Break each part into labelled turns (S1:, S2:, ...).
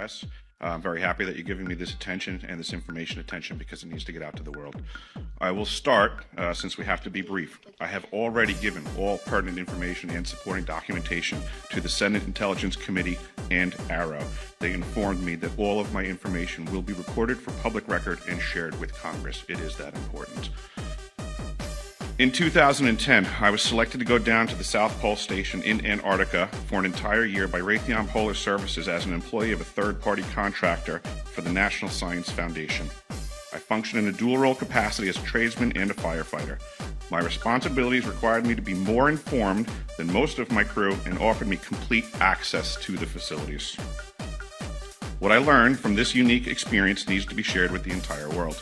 S1: press. I'm very happy that you're giving me this attention and this information attention because it needs to get out to the world. I will start, since we have to be brief. I have already given all pertinent information and supporting documentation to the Senate Intelligence Committee and AARO. They informed me that all of my information will be recorded for public record and shared with Congress. It is that important. In 2010, I was selected to go down to the South Pole Station in Antarctica for an entire year by Raytheon Polar Services as an employee of a third-party contractor for the National Science Foundation. I function in a dual-role capacity as a tradesman and a firefighter. My responsibilities required me to be more informed than most of my crew and offered me complete access to the facilities. What I learned from this unique experience needs to be shared with the entire world.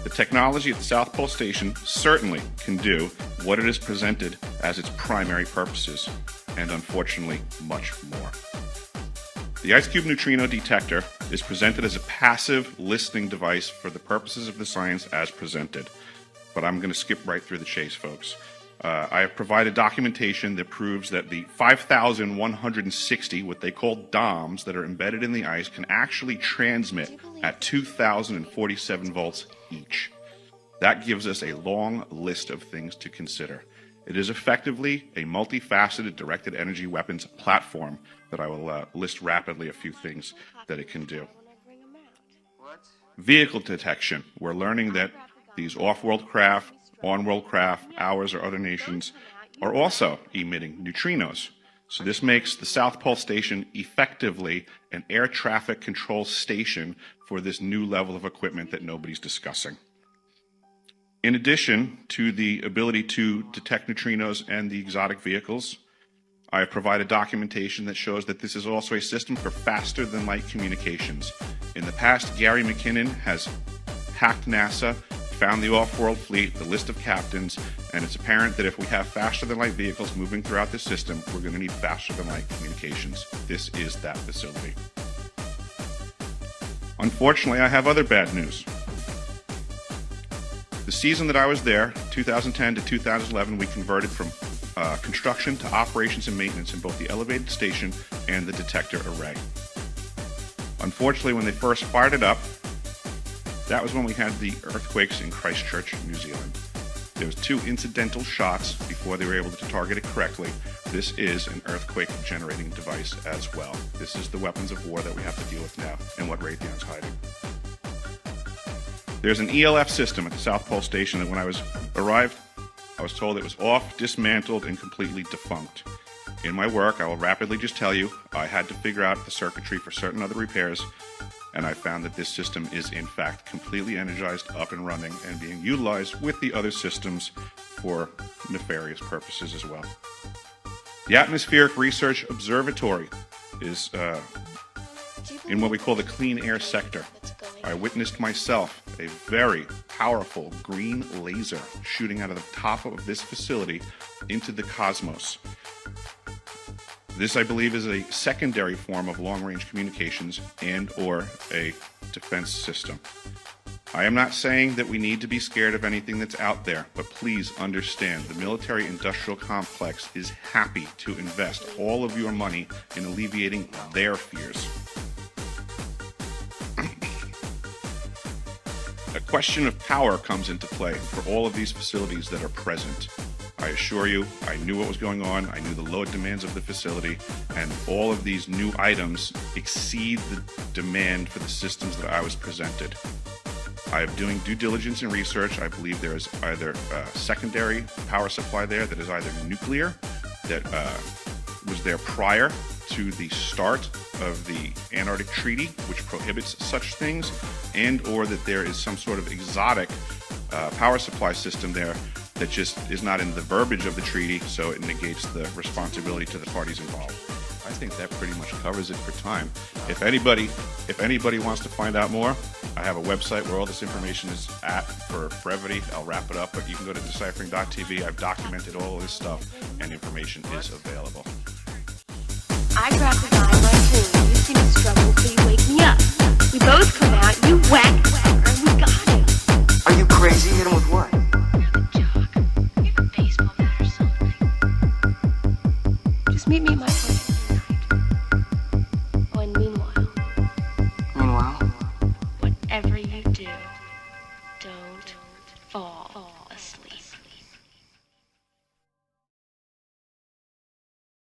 S1: The technology at the South Pole Station certainly can do what it is presented as its primary purposes, and unfortunately, much more. The Ice Cube Neutrino Detector is presented as a passive listening device for the purposes of the science as presented. But I'm going to skip right through the chase, folks. I have provided documentation that proves that the 5,160, what they call DOMs, that are embedded in the ice can actually transmit at 2,047 volts each. That gives us a long list of things to consider. It is effectively a multifaceted directed energy weapons platform that I will list rapidly a few things that it can do. Vehicle detection. We're learning that these off-world craft, on-world craft, ours or other nations, are also emitting neutrinos. So this makes the South Pole Station effectively an air traffic control station for this new level of equipment that nobody's discussing. In addition to the ability to detect neutrinos and the exotic vehicles, I have provided documentation that shows that this is also a system for faster than light communications. In the past, Gary McKinnon has hacked NASA, found the off-world fleet, the list of captains, and it's apparent that if we have faster-than-light vehicles moving throughout the system, we're going to need faster-than-light communications. This is that facility. Unfortunately, I have other bad news. The season that I was there, 2010 to 2011, we converted from construction to operations and maintenance in both the elevated station and the detector array. Unfortunately, when they first fired it up, that was when we had the earthquakes in Christchurch, New Zealand. There was 2 incidental shots before they were able to target it correctly. This is an earthquake generating device as well. This is the weapons of war that we have to deal with now and what Raytheon's hiding. There's an ELF system at the South Pole Station that when I arrived, I was told it was off, dismantled, and completely defunct. In my work, I will rapidly just tell you, I had to figure out the circuitry for certain other repairs, and I found that this system is in fact completely energized, up and running, and being utilized with the other systems for nefarious purposes as well. The Atmospheric Research Observatory is in what we call the clean air sector. I witnessed myself a very powerful green laser shooting out of the top of this facility into the cosmos. This, I believe, is a secondary form of long-range communications and or a defense system. I am not saying that we need to be scared of anything that's out there, but please understand the military-industrial complex is happy to invest all of your money in alleviating their fears. A question of power comes into play for all of these facilities that are present. I assure you, I knew what was going on, I knew the load demands of the facility, and all of these new items exceed the demand for the systems that I was presented. I am doing due diligence and research. I believe there is either a secondary power supply there that is either nuclear, that was there prior to the start of the Antarctic Treaty, which prohibits such things, and or that there is some sort of exotic power supply system there that just is not in the verbiage of the treaty, so it negates the responsibility to the parties involved. I think that pretty much covers it for time. If anybody wants to find out more, I have a website where all this information is at for brevity. I'll wrap it up, but you can go to deciphering.tv. I've documented all of this stuff, and information is available.
S2: I grab the guy in my pool. You see me struggle, so you wake me up. We both come out, you whack, and we got him.
S3: Are you crazy? Hit him with what?
S2: Just meet me at my place tonight. Oh, and meanwhile, fall asleep.